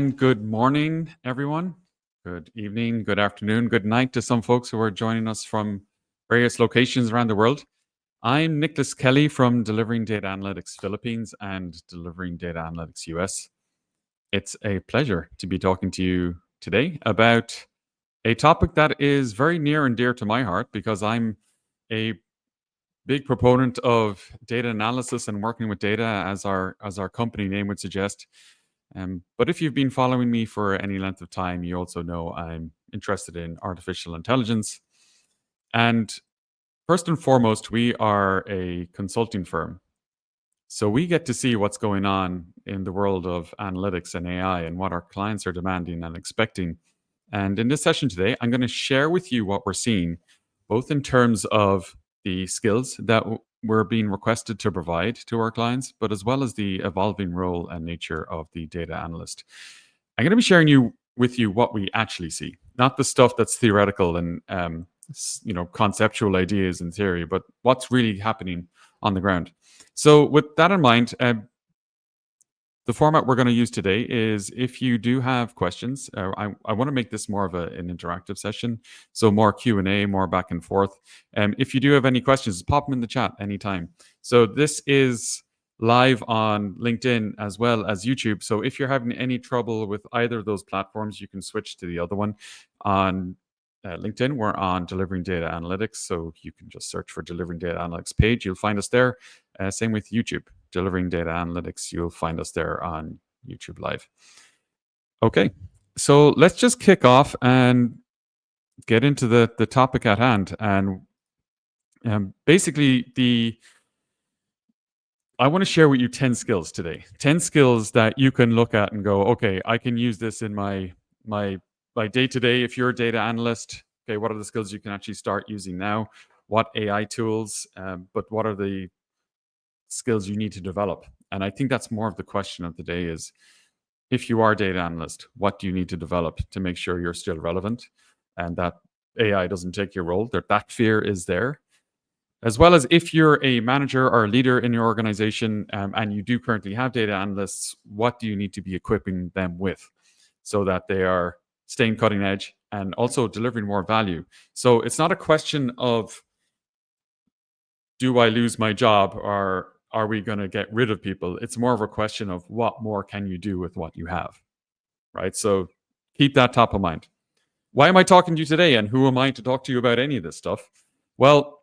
And good morning, everyone. Good evening, good afternoon, good night to some folks who are joining us from various locations around the world. I'm Nicholas Kelly from Delivering Data Analytics Philippines and Delivering Data Analytics US. It's a pleasure to be talking to you today about a topic that is very near and dear to my heart because I'm a big proponent of data analysis and working with data, as our company name would suggest. But if you've been following me for any length of time, you also know I'm interested in artificial intelligence. And first and foremost, we are a consulting firm. So we get to see what's going on in the world of analytics and AI and what our clients are demanding and expecting. And in this session today, I'm going to share with you what we're seeing, both in terms of the skills that we're being requested to provide to our clients, but as well as the evolving role and nature of the data analyst. I'm going to be sharing with you what we actually see, not the stuff that's theoretical and conceptual ideas in theory, but what's really happening on the ground. So with that in mind, the format we're going to use today is, if you do have questions, I want to make this more of an interactive session, so more Q&A, more back and forth. If you do have any questions, pop them in the chat anytime. So this is live on LinkedIn as well as YouTube. So if you're having any trouble with either of those platforms, you can switch to the other one. On LinkedIn, we're on Delivering Data Analytics, so you can just search for Delivering Data Analytics page. You'll find us there. Same with YouTube, Delivering Data Analytics. You'll find us there on YouTube Live. Okay, so let's just kick off and get into the topic at hand. And basically, I want to share with you 10 skills today. 10 skills that you can look at and go, okay, I can use this in my day-to-day. If you're a data analyst, okay, what are the skills you can actually start using now? What AI tools, but what are the skills you need to develop? And I think that's more of the question of the day is, if you are a data analyst, what do you need to develop to make sure you're still relevant and that AI doesn't take your role? That fear is there. As well as, if you're a manager or a leader in your organization and you do currently have data analysts, what do you need to be equipping them with so that they are staying cutting edge and also delivering more value? So it's not a question of, do I lose my job or are we going to get rid of people? It's more of a question of, what more can you do with what you have, right? So keep that top of mind. Why am I talking to you today, and who am I to talk to you about any of this stuff? Well,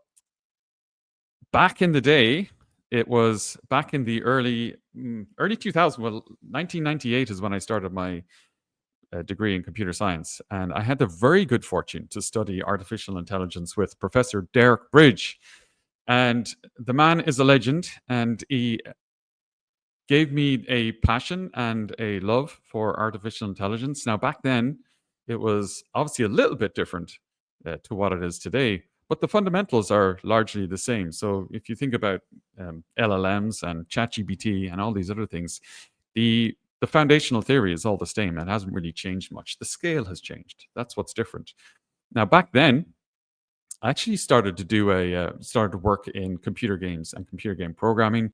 back in the day, it was back in the early 2000s. Well, 1998 is when I started my degree in computer science, and I had the very good fortune to study artificial intelligence with Professor Derek Bridge. And the man is a legend, and he gave me a passion and a love for artificial intelligence. Now, back then, it was obviously a little bit different to what it is today, but the fundamentals are largely the same. So if you think about LLMs and ChatGPT and all these other things, the foundational theory is all the same. It hasn't really changed much. The scale has changed. That's what's different. Now, back then, I actually started to work in computer games and computer game programming,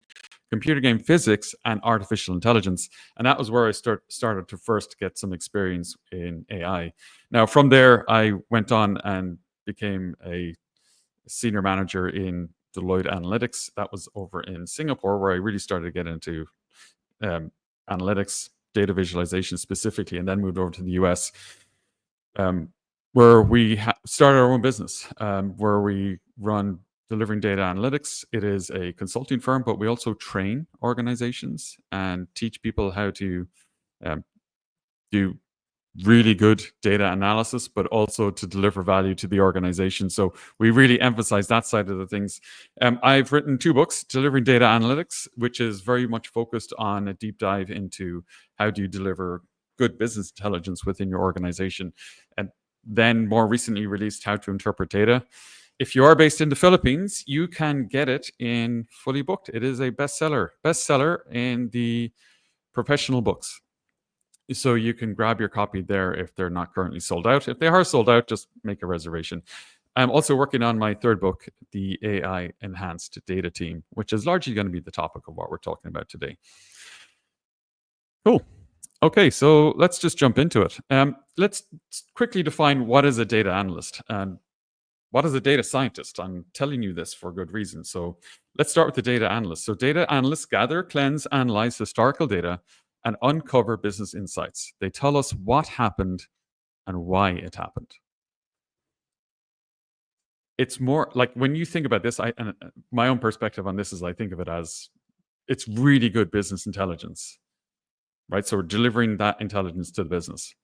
computer game physics, and artificial intelligence, and that was where I started to first get some experience in AI. Now, from there, I went on and became a senior manager in Deloitte Analytics. That was over in Singapore, where I really started to get into analytics, data visualization specifically, and then moved over to the US. Where we started our own business, where we run Delivering Data Analytics. It is a consulting firm, but we also train organizations and teach people how to do really good data analysis, but also to deliver value to the organization. So we really emphasize that side of the things. I've written 2 books, Delivering Data Analytics, which is very much focused on a deep dive into how do you deliver good business intelligence within your organization, and then more recently released How to Interpret Data. If you are based in the Philippines, you can get it in fully booked. It is a bestseller in the professional books. So you can grab your copy there if they're not currently sold out. If they are sold out, just make a reservation. I'm also working on my 3rd book, The AI Enhanced Data Team, which is largely going to be the topic of what we're talking about today. Cool. Okay, so let's just jump into it. Let's quickly define what is a data analyst and what is a data scientist. I'm telling you this for good reason. So let's start with the data analyst. So data analysts gather, cleanse, analyze historical data, and uncover business insights. They tell us what happened and why it happened. It's more like when you think about this, my own perspective on this is I think of it as it's really good business intelligence, right? So we're delivering that intelligence to the business.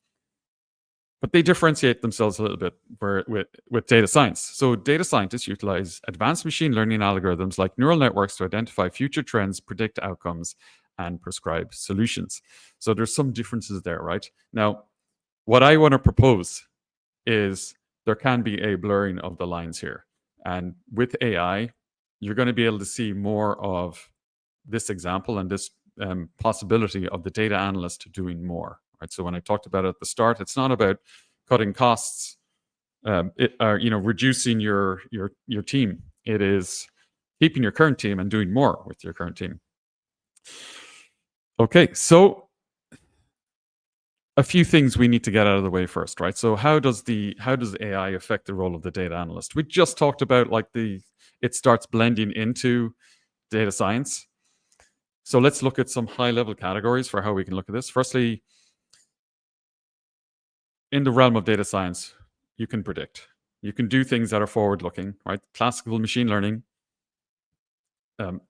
But they differentiate themselves a little bit with data science. So data scientists utilize advanced machine learning algorithms like neural networks to identify future trends, predict outcomes, and prescribe solutions. So there's some differences there, right? Now, what I want to propose is there can be a blurring of the lines here. And with AI, you're going to be able to see more of this example and this possibility of the data analyst doing more. Right. So when I talked about it at the start, it's not about cutting costs, reducing your team. It is keeping your current team and doing more with your current team. Okay, so a few things we need to get out of the way first, right? So how does AI affect the role of the data analyst? We just talked about it starts blending into data science. So let's look at some high level categories for how we can look at this. Firstly, in the realm of data science, you can predict. You can do things that are forward looking, right? Classical machine learning,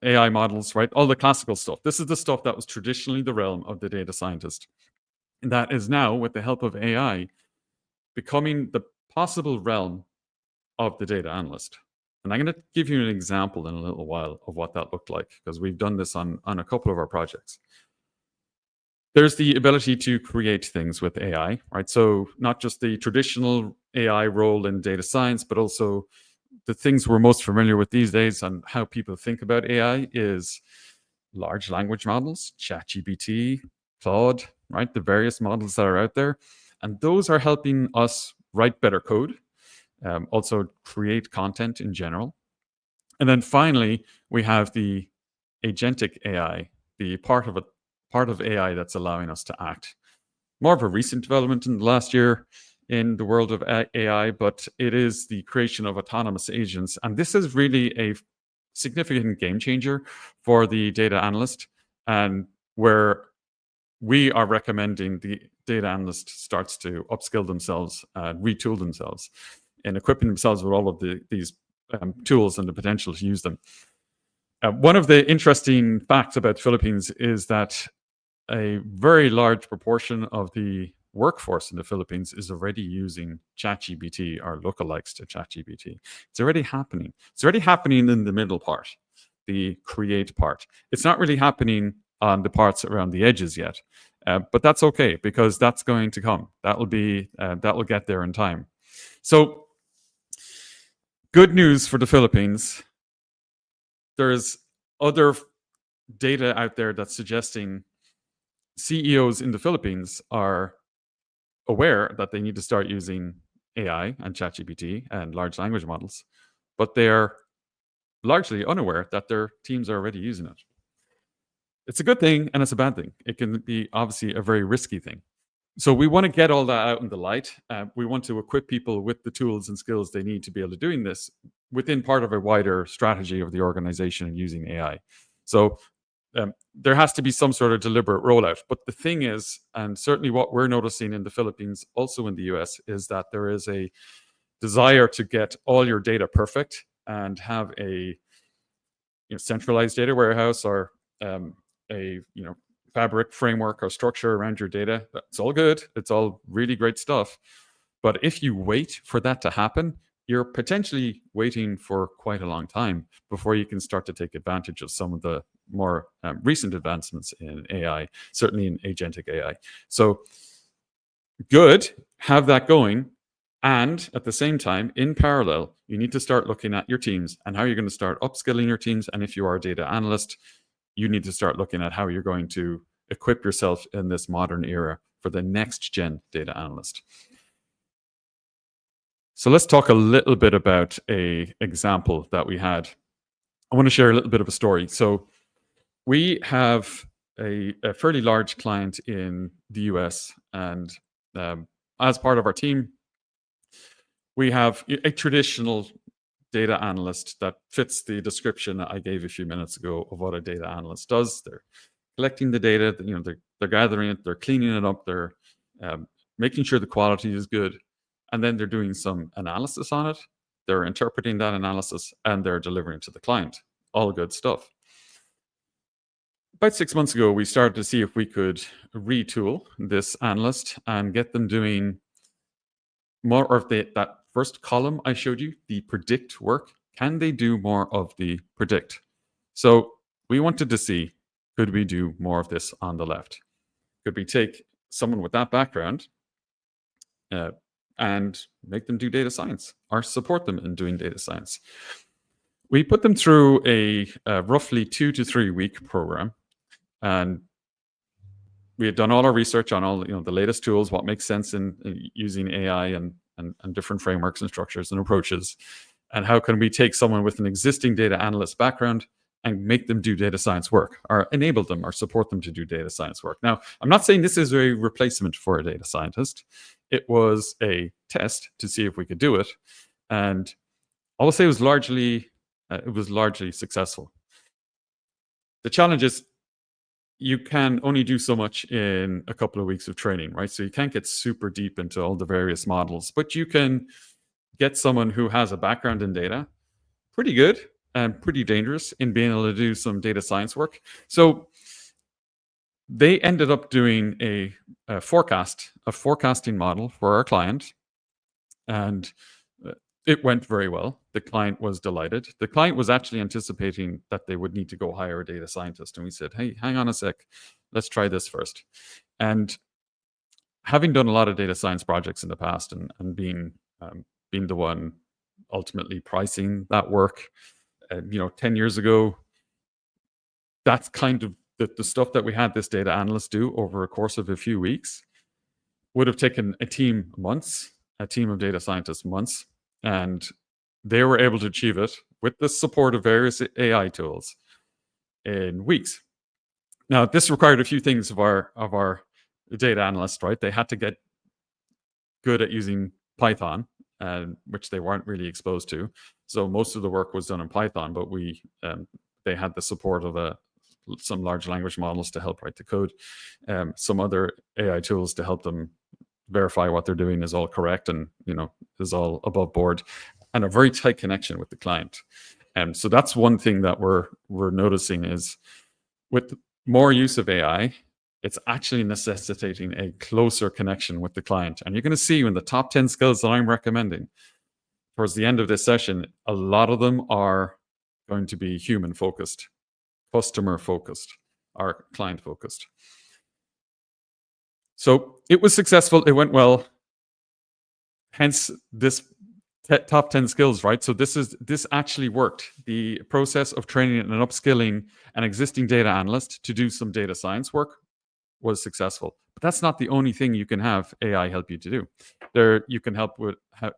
AI models, right? All the classical stuff. This is the stuff that was traditionally the realm of the data scientist. And that is now, with the help of AI, becoming the possible realm of the data analyst. And I'm going to give you an example in a little while of what that looked like, because we've done this on a couple of our projects. There's the ability to create things with AI, right? So not just the traditional AI role in data science, but also the things we're most familiar with these days and how people think about AI is large language models, ChatGPT, Claude, right? The various models that are out there. And those are helping us write better code, also create content in general. And then finally, we have the agentic AI, the part of AI that's allowing us to act. More of a recent development in the last year in the world of AI, but it is the creation of autonomous agents. And this is really a significant game changer for the data analyst, and where we are recommending the data analyst starts to upskill themselves, retool themselves, and equipping themselves with all of these tools and the potential to use them. One of the interesting facts about the Philippines is that a very large proportion of the workforce in the Philippines is already using ChatGPT or lookalikes to ChatGPT. It's already happening. It's already happening in the middle part, the create part. It's not really happening on the parts around the edges yet, but that's okay because that's going to come. That will get there in time. So, good news for the Philippines. There's other data out there that's suggesting CEOs in the Philippines are aware that they need to start using AI and ChatGPT and large language models, but they are largely unaware that their teams are already using it. It's a good thing and it's a bad thing. It can be obviously a very risky thing. So we want to get all that out in the light. We want to equip people with the tools and skills they need to be able to doing this within part of a wider strategy of the organization and using AI. So there has to be some sort of deliberate rollout. But the thing is, and certainly what we're noticing in the Philippines, also in the US, is that there is a desire to get all your data perfect and have a centralized data warehouse or a fabric framework or structure around your data. That's all good. It's all really great stuff. But if you wait for that to happen, you're potentially waiting for quite a long time before you can start to take advantage of some of the more recent advancements in AI, certainly in agentic AI. So good, have that going. And at the same time, in parallel, you need to start looking at your teams and how you're going to start upskilling your teams. And if you are a data analyst, you need to start looking at how you're going to equip yourself in this modern era for the next gen data analyst. So let's talk a little bit about a example that we had. I want to share a little bit of a story. So we have a fairly large client in the US, and as part of our team, we have a traditional data analyst that fits the description I gave a few minutes ago of what a data analyst does. They're collecting the data, they're gathering it, they're cleaning it up, they're um, making sure the quality is good, and then they're doing some analysis on it. They're interpreting that analysis and they're delivering to the client. All good stuff. About 6 months ago, we started to see if we could retool this analyst and get them doing more of that first column I showed you, the predict work. Can they do more of the predict? So we wanted to see, could we do more of this on the left? Could we take someone with that background uh, and make them do data science or support them in doing data science? We put them through a roughly 2 to 3 week program, and we had done all our research on all the latest tools, what makes sense in using AI and different frameworks and structures and approaches, and how can we take someone with an existing data analyst background and make them do data science work, or enable them or support them to do data science work. Now, I'm not saying this is a replacement for a data scientist. It was a test to see if we could do it, and I will say it was largely successful. The challenge is you can only do so much in a couple of weeks of training, right? So you can't get super deep into all the various models, but you can get someone who has a background in data, pretty good and pretty dangerous in being able to do some data science work. So they ended up doing a forecasting model for our client, and it went very well. The client was delighted. The client was actually anticipating that they would need to go hire a data scientist. And we said, hey, hang on a sec. Let's try this first. And having done a lot of data science projects in the past and being the one ultimately pricing that work, 10 years ago, that's kind of the stuff that we had this data analyst do over a course of a few weeks would have taken a team of data scientists months, and they were able to achieve it with the support of various AI tools in weeks. Now, this required a few things of our data analysts, right? They had to get good at using Python, which they weren't really exposed to. So most of the work was done in Python, but they had the support of some large language models to help write the code, some other AI tools to help them verify what they're doing is all correct and is all above board, and a very tight connection with the client. And so that's one thing that we're noticing is with more use of AI, it's actually necessitating a closer connection with the client. And you're going to see in the top 10 skills that I'm recommending towards the end of this session, a lot of them are going to be human focused, customer focused, or client focused. So it was successful. It went well. Hence this top 10 skills, right? So this actually worked. The process of training and upskilling an existing data analyst to do some data science work was successful. But that's not the only thing you can have AI help you to do. You can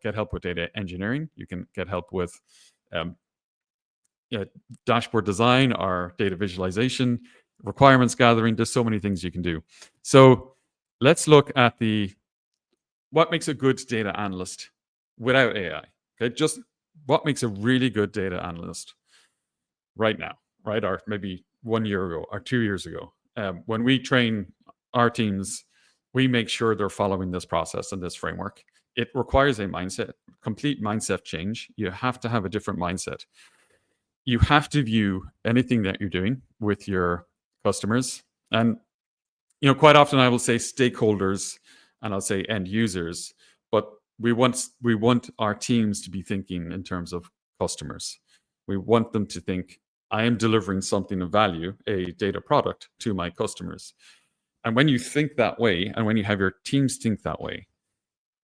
get help with data engineering. You can get help with dashboard design or data visualization, requirements gathering. There's so many things you can do. So let's look at what makes a good data analyst without AI. Okay, just what makes a really good data analyst right now, right? Or maybe 1 year ago or 2 years ago. When we train our teams, we make sure they're following this process and this framework. It requires a complete mindset change. You have to have a different mindset. You have to view anything that you're doing with your customers. And, quite often I will say stakeholders and I'll say end users, but we want our teams to be thinking in terms of customers. We want them to think, I am delivering something of value, a data product to my customers. And when you think that way, and when you have your teams think that way,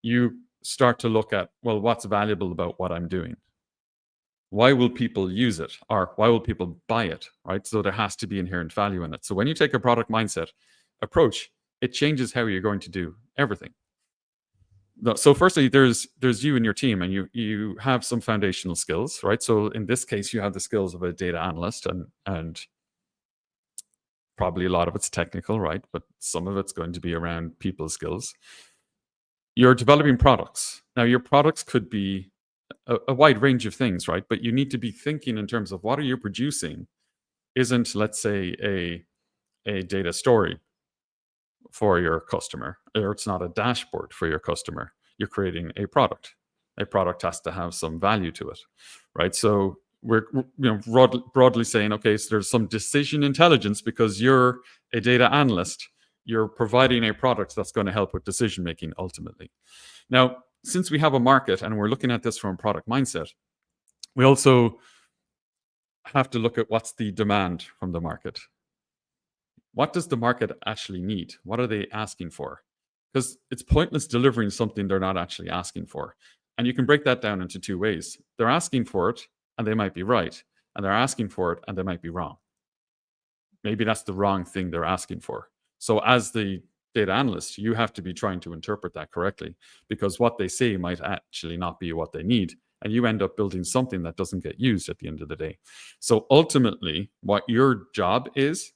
you start to look at, well, what's valuable about what I'm doing? Why will people use it? Or why will people buy it, right? So there has to be inherent value in it. So when you take a product mindset approach, it changes how you're going to do everything. So firstly, there's you and your team, and you have some foundational skills, right? So in this case, you have the skills of a data analyst, and Probably a lot of it's technical, right? But some of it's going to be around people skills. You're developing products. Now, your products could be a wide range of things, right? But you need to be thinking in terms of what are you producing isn't, let's say, a data story for your customer, or it's not a dashboard for your customer. You're creating a product. A product has to have some value to it, right? So we're broadly saying, okay, so there's some decision intelligence because you're a data analyst. You're providing a product that's going to help with decision making ultimately. Now, since we have a market and we're looking at this from a product mindset, we also have to look at what's the demand from the market. What does the market actually need? What are they asking for? Because it's pointless delivering something they're not actually asking for. And you can break that down into two ways. They're asking for it and they might be right, and they're asking for it and they might be wrong. Maybe that's the wrong thing they're asking for. So as the data analyst, you have to be trying to interpret that correctly, because what they say might actually not be what they need. And you end up building something that doesn't get used at the end of the day. So ultimately, what your job is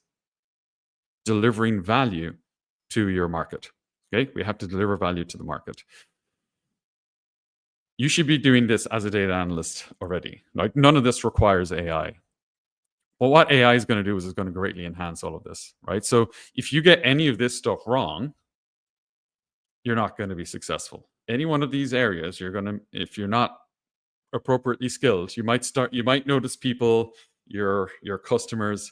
delivering value to your market. Okay, we have to deliver value to the market. You should be doing this as a data analyst already. Like, none of this requires AI. Well, what AI is going to do is it's going to greatly enhance all of this, right? So if you get any of this stuff wrong, you're not going to be successful. Any one of these areas, you're going to, if you're not appropriately skilled, you might notice people, your customers,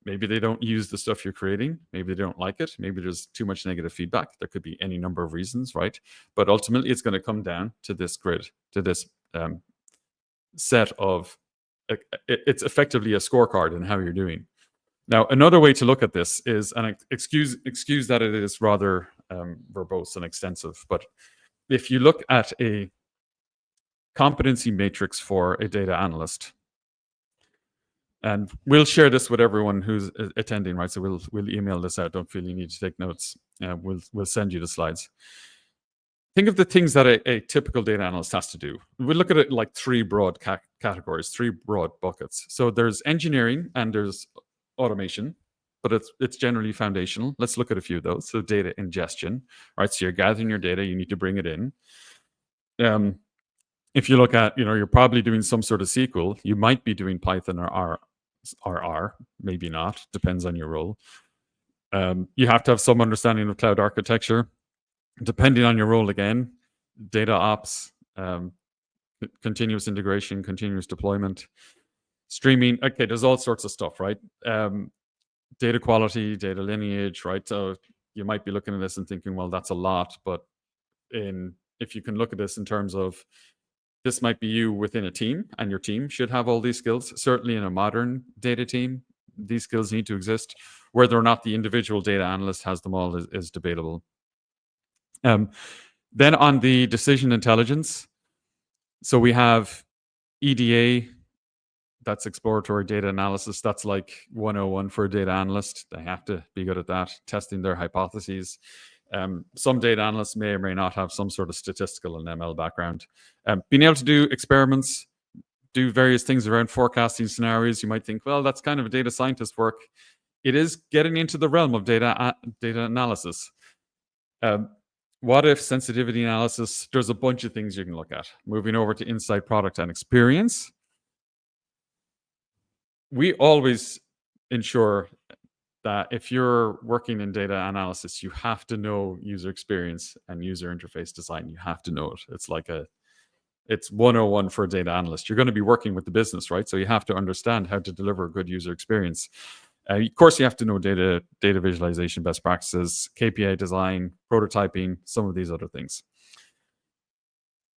maybe they don't use the stuff you're creating. Maybe they don't like it. Maybe there's too much negative feedback. There could be any number of reasons, right? But ultimately, it's going to come down to this grid, to this set of, it's effectively a scorecard in how you're doing. Now, another way to look at this is, and excuse that it is rather verbose and extensive, but if you look at a competency matrix for a data analyst, and we'll share this with everyone who's attending, right? So we'll email this out. Don't feel you need to take notes. We'll send you the slides. Think of the things that a typical data analyst has to do. We look at it like three broad categories, three broad buckets. So there's engineering and there's automation, but it's generally foundational. Let's look at a few of those. So data ingestion, right? So you're gathering your data, you need to bring it in. If you look at, you're probably doing some sort of SQL. You might be doing Python or R, maybe not, depends on your role. You have to have some understanding of cloud architecture. Depending on your role again, data ops, continuous integration, continuous deployment, streaming. Okay, there's all sorts of stuff, right? Data quality, data lineage, right? So you might be looking at this and thinking, well, that's a lot. But if you can look at this in terms of, this might be you within a team, and your team should have all these skills. Certainly in a modern data team, these skills need to exist. Whether or not the individual data analyst has them all is debatable. Then on the decision intelligence, so we have EDA, that's exploratory data analysis. That's like 101 for a data analyst. They have to be good at that, testing their hypotheses. Some data analysts may or may not have some sort of statistical and ML background. Being able to do experiments, do various things around forecasting scenarios. You might think, well, that's kind of a data scientist work. It is getting into the realm of data analysis. What if sensitivity analysis? There's a bunch of things you can look at. Moving over to insight, product, and experience. We always ensure that if you're working in data analysis, you have to know user experience and user interface design. You have to know it. It's 101 for a data analyst. You're going to be working with the business, right? So you have to understand how to deliver a good user experience. Of course, you have to know data visualization best practices, KPI design, prototyping, some of these other things.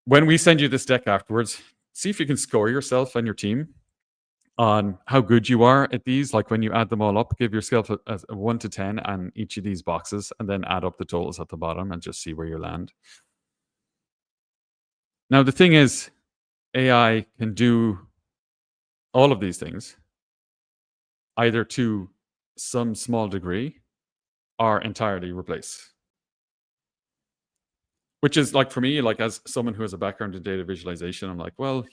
When we send you this deck afterwards, see if you can score yourself and your team on how good you are at these. Like, when you add them all up, give yourself a 1 to 10 on each of these boxes, and then add up the totals at the bottom and just see where you land. Now, the thing is, AI can do all of these things, either to some small degree or entirely replace. Which is, like, for me, like, as someone who has a background in data visualization, I'm like, well,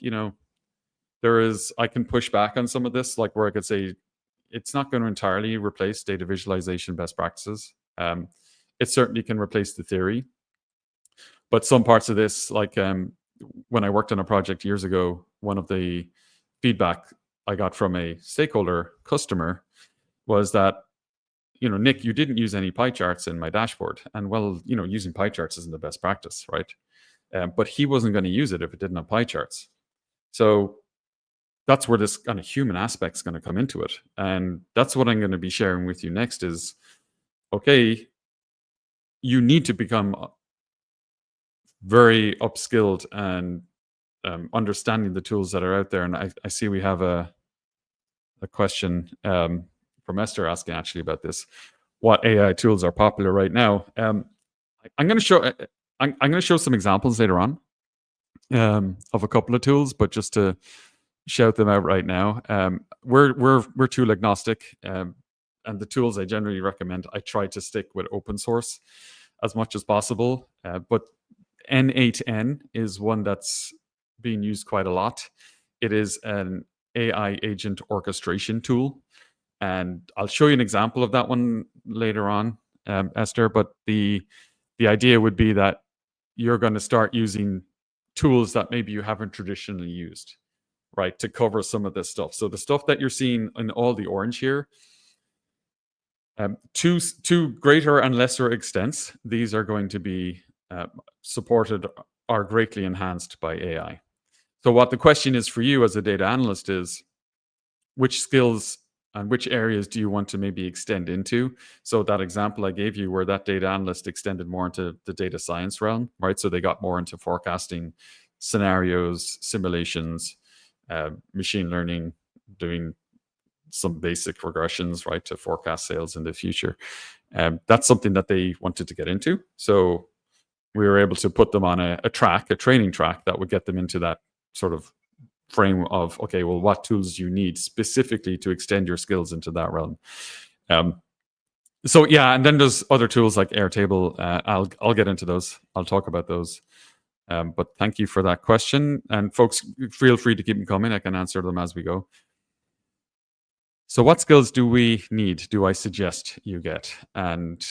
I can push back on some of this, like, where I could say, it's not going to entirely replace data visualization best practices. It certainly can replace the theory, but some parts of this, like when I worked on a project years ago, one of the feedback I got from a stakeholder customer was that, Nick, you didn't use any pie charts in my dashboard. And well, using pie charts isn't the best practice, right? But he wasn't going to use it if it didn't have pie charts. So that's where this kind of human aspect is going to come into it. And that's what I'm going to be sharing with you next is, okay, you need to become very upskilled and understanding the tools that are out there. And I see we have a question from Esther asking actually about this. What AI tools are popular right now? I'm going to show I'm going to show some examples later on of a couple of tools, but just to shout them out right now, we're tool agnostic, and the tools I generally recommend, I try to stick with open source as much as possible. But N8N is one that's being used quite a lot. It is an AI agent orchestration tool, and I'll show you an example of that one later on, Esther. But the idea would be that you're going to start using tools that maybe you haven't traditionally used, right, to cover some of this stuff. So the stuff that you're seeing in all the orange here, to greater and lesser extents, these are going to be supported or greatly enhanced by AI. So what the question is for you as a data analyst is, which skills and which areas do you want to maybe extend into? So that example I gave you where that data analyst extended more into the data science realm, right? So they got more into forecasting, scenarios, simulations, machine learning, doing some basic regressions, right, to forecast sales in the future. That's something that they wanted to get into. So we were able to put them on a training track that would get them into that sort of frame of, okay, well, what tools do you need specifically to extend your skills into that realm? So yeah, and then there's other tools like Airtable. I'll get into those. I'll talk about those. But thank you for that question. And folks, feel free to keep them coming. I can answer them as we go. So what skills do we need, do I suggest you get? And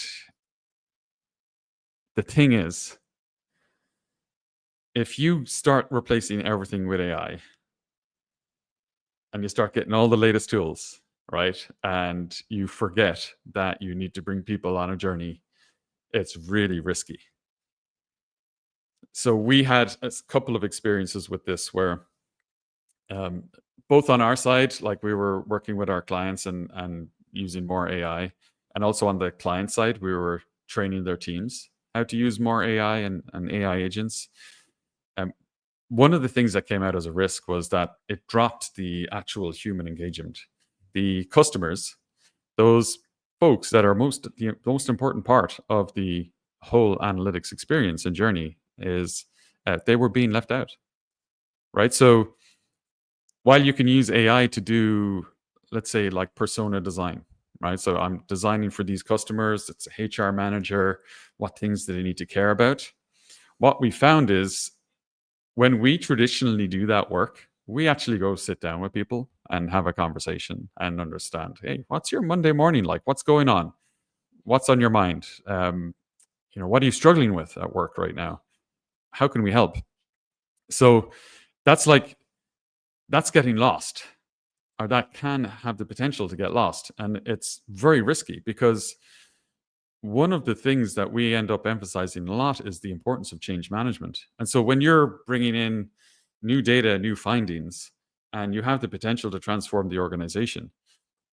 the thing is, if you start replacing everything with AI and you start getting all the latest tools, right, and you forget that you need to bring people on a journey, it's really risky. So we had a couple of experiences with this where both on our side, like we were working with our clients and using more AI, and also on the client side, we were training their teams how to use more AI and AI agents. One of the things that came out as a risk was that it dropped the actual human engagement. The customers, those folks that are the most important part of the whole analytics experience and journey, is they were being left out, right? So while you can use AI to do, let's say, like persona design, right? So I'm designing for these customers, it's a HR manager, what things do they need to care about? What we found is when we traditionally do that work, we actually go sit down with people and have a conversation and understand, hey, what's your Monday morning like? What's going on? What's on your mind? What are you struggling with at work right now? How can we help? So that's getting lost, or that can have the potential to get lost. And it's very risky because one of the things that we end up emphasizing a lot is the importance of change management. And so when you're bringing in new data, new findings, and you have the potential to transform the organization,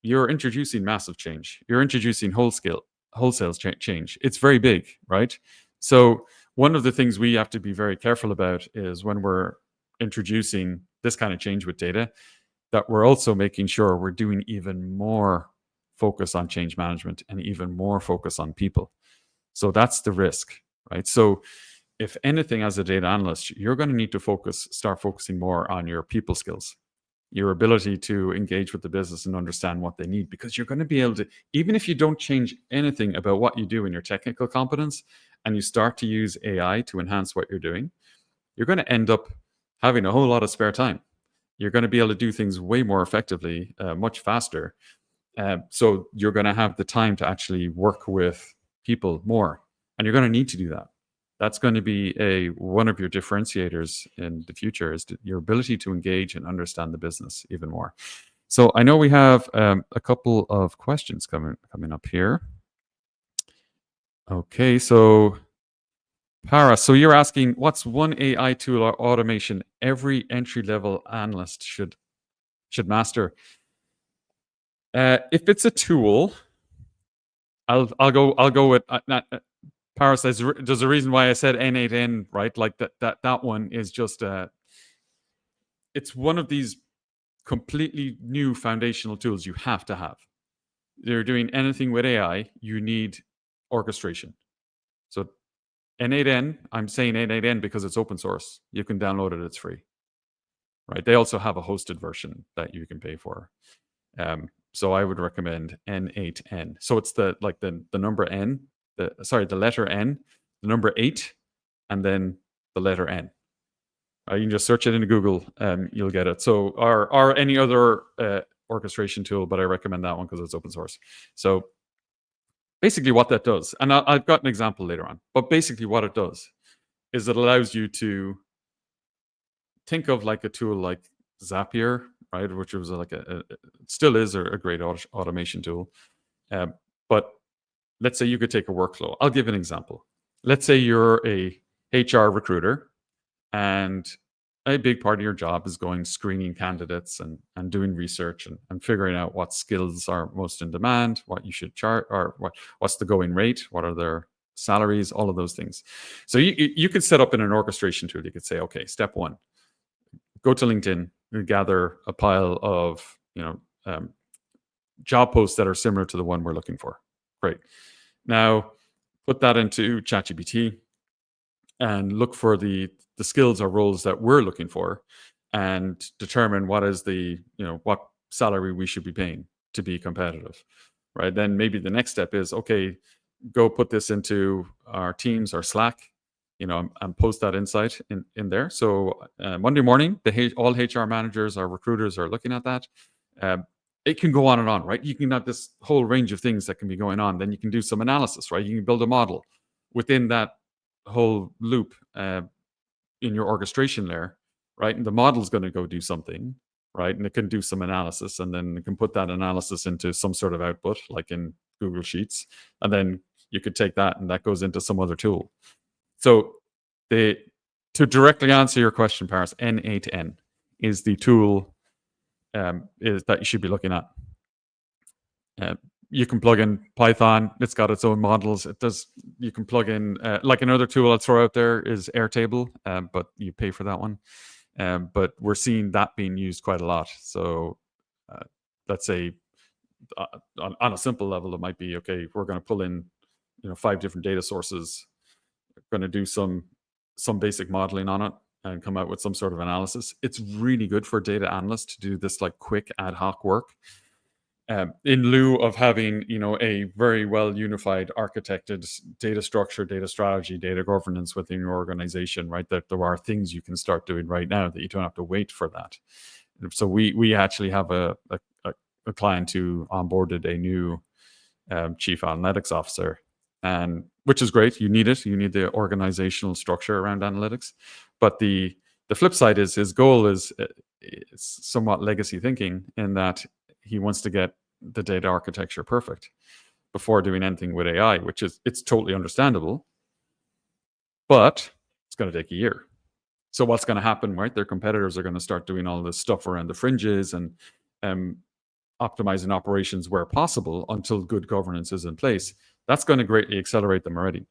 you're introducing massive change. You're introducing wholesale change. It's very big, right? So one of the things we have to be very careful about is when we're introducing this kind of change with data, that we're also making sure we're doing even more focus on change management and even more focus on people. So that's the risk, right? So if anything, as a data analyst, you're going to need to start focusing more on your people skills, your ability to engage with the business and understand what they need, because you're going to be able to, even if you don't change anything about what you do in your technical competence and you start to use AI to enhance what you're doing, you're going to end up having a whole lot of spare time. You're going to be able to do things way more effectively, much faster. So you're going to have the time to actually work with people more, and you're going to need to do that. That's going to be one of your differentiators in the future, is your ability to engage and understand the business even more. So I know we have a couple of questions coming up here. Okay, so Para, so you're asking, what's one AI tool or automation every entry level analyst should master? If it's a tool, I'll go with Paris. There's a reason why I said N8N, right? Like that one is just it's one of these completely new foundational tools you have to have. You're doing anything with AI, you need orchestration. So N8N, I'm saying N8N because it's open source. You can download it; it's free, right? They also have a hosted version that you can pay for. So I would recommend N8N. So it's the number N, the letter N, the number 8, and then the letter N. You can just search it into Google, you'll get it. So or any other orchestration tool, but I recommend that one because it's open source. So basically what that does, and I've got an example later on, but basically what it does is it allows you to think of like a tool like Zapier, right, which was like it still is a great automation tool. But let's say you could take a workflow. I'll give an example. Let's say you're a HR recruiter, and a big part of your job is going screening candidates and doing research and figuring out what skills are most in demand, what you should chart, or what's the going rate, what are their salaries, all of those things. So you could set up in an orchestration tool. You could say, okay, step one, go to LinkedIn and gather a pile of job posts that are similar to the one we're looking for. Great. Now put that into ChatGPT and look for the skills or roles that we're looking for, and determine what is what salary we should be paying to be competitive, right? Then maybe the next step is, okay, go put this into our Teams or Slack, and post that insight in there. So Monday morning, all HR managers or recruiters are looking at that. It can go on and on, right? You can have this whole range of things that can be going on. Then you can do some analysis, right? You can build a model within that whole loop in your orchestration layer, right? And the model's going to go do something, right? And it can do some analysis, and then it can put that analysis into some sort of output, like in Google Sheets, and then you could take that and that goes into some other tool. So to directly answer your question, Paris, N8N is the tool is that you should be looking at. You can plug in Python. It's got its own models. It does. You can plug in like another tool I'll throw out there is Airtable, but you pay for that one. But we're seeing that being used quite a lot. So let's say on a simple level, it might be, okay, we're going to pull in 5 different data sources. We're going to do some basic modeling on it and come out with some sort of analysis. It's really good for data analysts to do this like quick ad hoc work. In lieu of having a very well unified architected data structure, data strategy, data governance within your organization, right? That there are things you can start doing right now that you don't have to wait for that. So we actually have a client who onboarded a new chief analytics officer, and which is great. You need it. You need the organizational structure around analytics. But the flip side is his goal is somewhat legacy thinking, in that he wants to get the data architecture perfect before doing anything with AI, it's totally understandable, but it's going to take a year. So what's going to happen, right? Their competitors are going to start doing all this stuff around the fringes and optimizing operations where possible until good governance is in place. That's going to greatly accelerate them already.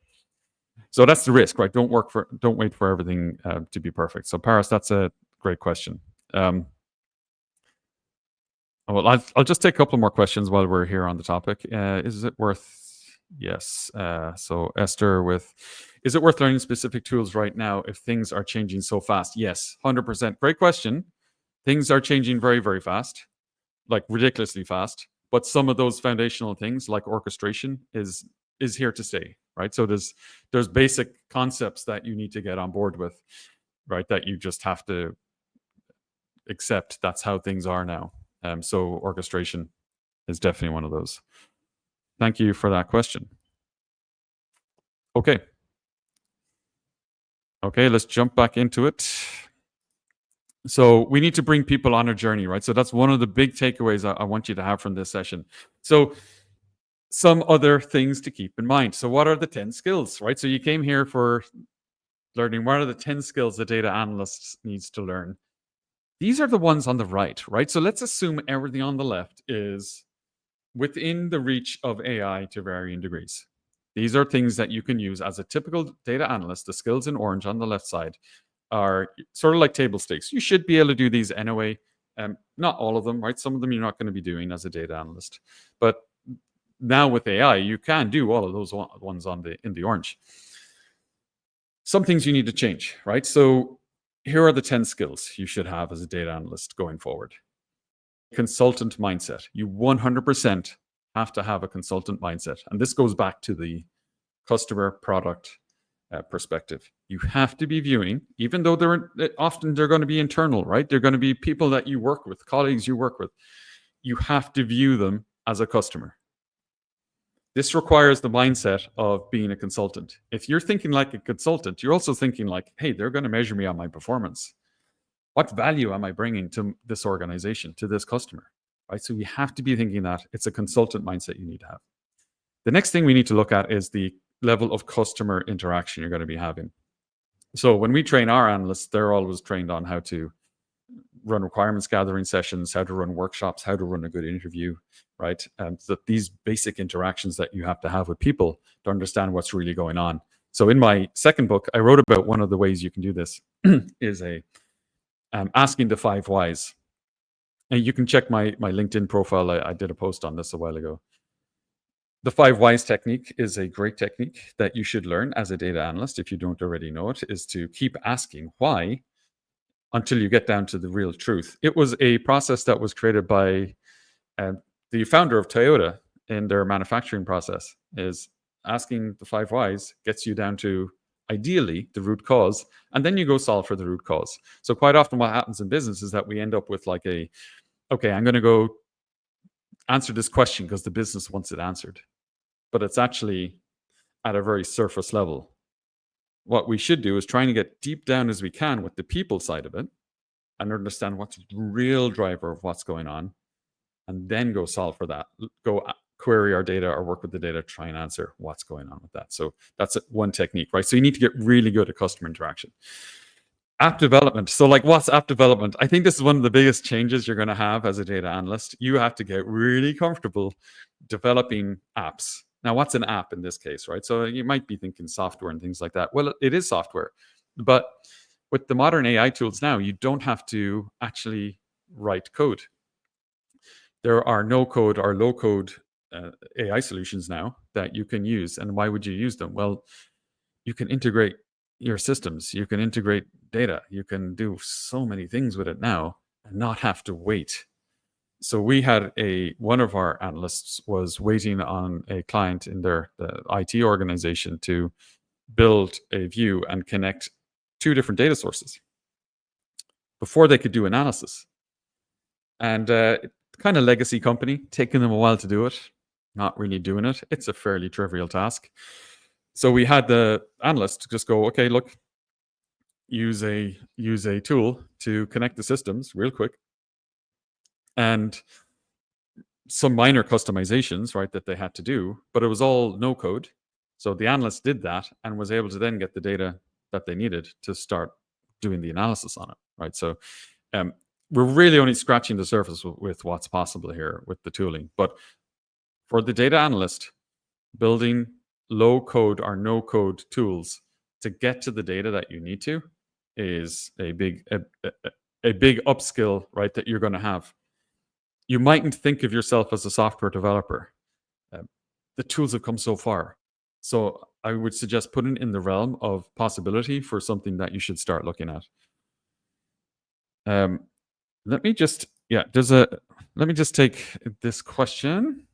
So that's the risk, right? Don't wait for everything to be perfect. So Paris, that's a great question. Well, I'll just take a couple more questions while we're here on the topic. Is it worth? Yes. So Esther is it worth learning specific tools right now if things are changing so fast? Yes, 100%. Great question. Things are changing very, very fast, like ridiculously fast. But some of those foundational things, like orchestration, is here to stay, right? So there's basic concepts that you need to get on board with, right? That you just have to accept. That's how things are now. So orchestration. is definitely one of those. Thank you for that question. Okay. Okay, let's jump back into it. So we need to bring people on a journey, right? So that's one of the big takeaways I want you to have from this session. So some other things to keep in mind. So what are the 10 skills, right? So you came here for learning what are the 10 skills a data analyst needs to learn. These are the ones on the right? So let's assume everything on the left is within the reach of AI to varying degrees. These are things that you can use as a typical data analyst. The skills in orange on the left side are sort of like table stakes. You should be able to do these anyway. Not all of them, right? Some of them you're not going to be doing as a data analyst. But now with AI, you can do all of those ones in the orange. Some things you need to change, right? So here are the 10 skills you should have as a data analyst going forward. Consultant mindset. You 100% have to have a consultant mindset. And this goes back to the customer product perspective. You have to be viewing, even though they're going to be internal, right? They're going to be people that you work with, colleagues you work with. You have to view them as a customer. This requires the mindset of being a consultant. If you're thinking like a consultant, you're also thinking like, hey, they're going to measure me on my performance. What value am I bringing to this organization, to this customer? Right? So you have to be thinking that it's a consultant mindset you need to have. The next thing we need to look at is the level of customer interaction you're going to be having. So when we train our analysts, they're always trained on how to run requirements gathering sessions, how to run workshops, how to run a good interview, right? And so these basic interactions that you have to have with people to understand what's really going on. So in my second book, I wrote about one of the ways you can do this is asking the 5 whys. And you can check my LinkedIn profile. I did a post on this a while ago. The 5 whys technique is a great technique that you should learn as a data analyst. If you don't already know it, is to keep asking why until you get down to the real truth. It was a process that was created by the founder of Toyota in their manufacturing process. Is asking the 5 whys gets you down to ideally the root cause, and then you go solve for the root cause. So quite often what happens in business is that we end up with like okay, I'm going to go answer this question because the business wants it answered. But it's actually at a very surface level. What we should do is trying to get deep down as we can with the people side of it and understand what's the real driver of what's going on, and then go solve for that. Go query our data or work with the data to try and answer what's going on with that. So that's one technique, right? So you need to get really good at customer interaction. App development. So like what's app development? I think this is one of the biggest changes you're going to have as a data analyst. You have to get really comfortable developing apps. Now, what's an app in this case, right? So you might be thinking software and things like that. Well, it is software. But with the modern AI tools now, you don't have to actually write code. There are no code or low code AI solutions now that you can use. And why would you use them? Well, you can integrate your systems, you can integrate data, you can do so many things with it now and not have to wait. So we had one of our analysts was waiting on a client in the IT organization to build a view and connect 2 different data sources before they could do analysis. And kind of legacy company, taking them a while to do it, not really doing it. It's a fairly trivial task. So we had the analyst just go, okay, look, use a tool to connect the systems real quick, and some minor customizations, right, that they had to do, but it was all no code. So the analyst did that and was able to then get the data that they needed to start doing the analysis on it, right? So we're really only scratching the surface with what's possible here with the tooling. But for the data analyst, building low code or no code tools to get to the data that you need to is a big upskill, right, that you're going to have. You mightn't think of yourself as a software developer. The tools have come so far. So I would suggest putting in the realm of possibility for something that you should start looking at. Let me just take this question.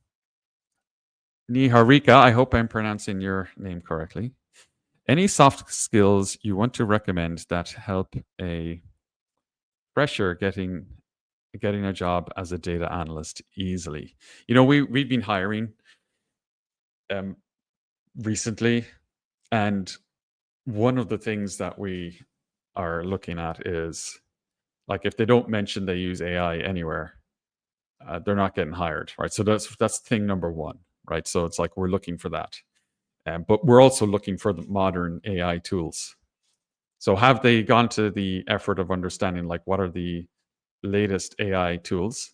Niharika, I hope I'm pronouncing your name correctly. Any soft skills you want to recommend that help a fresher getting getting a job as a data analyst easily. You know, we've been hiring um, recently, and one of the things that we are looking at is like if they don't mention they use AI anywhere, they're not getting hired, right? So that's thing number one, right? So it's like we're looking for that, but we're also looking for the modern AI tools. So have they gone to the effort of understanding like what are the latest AI tools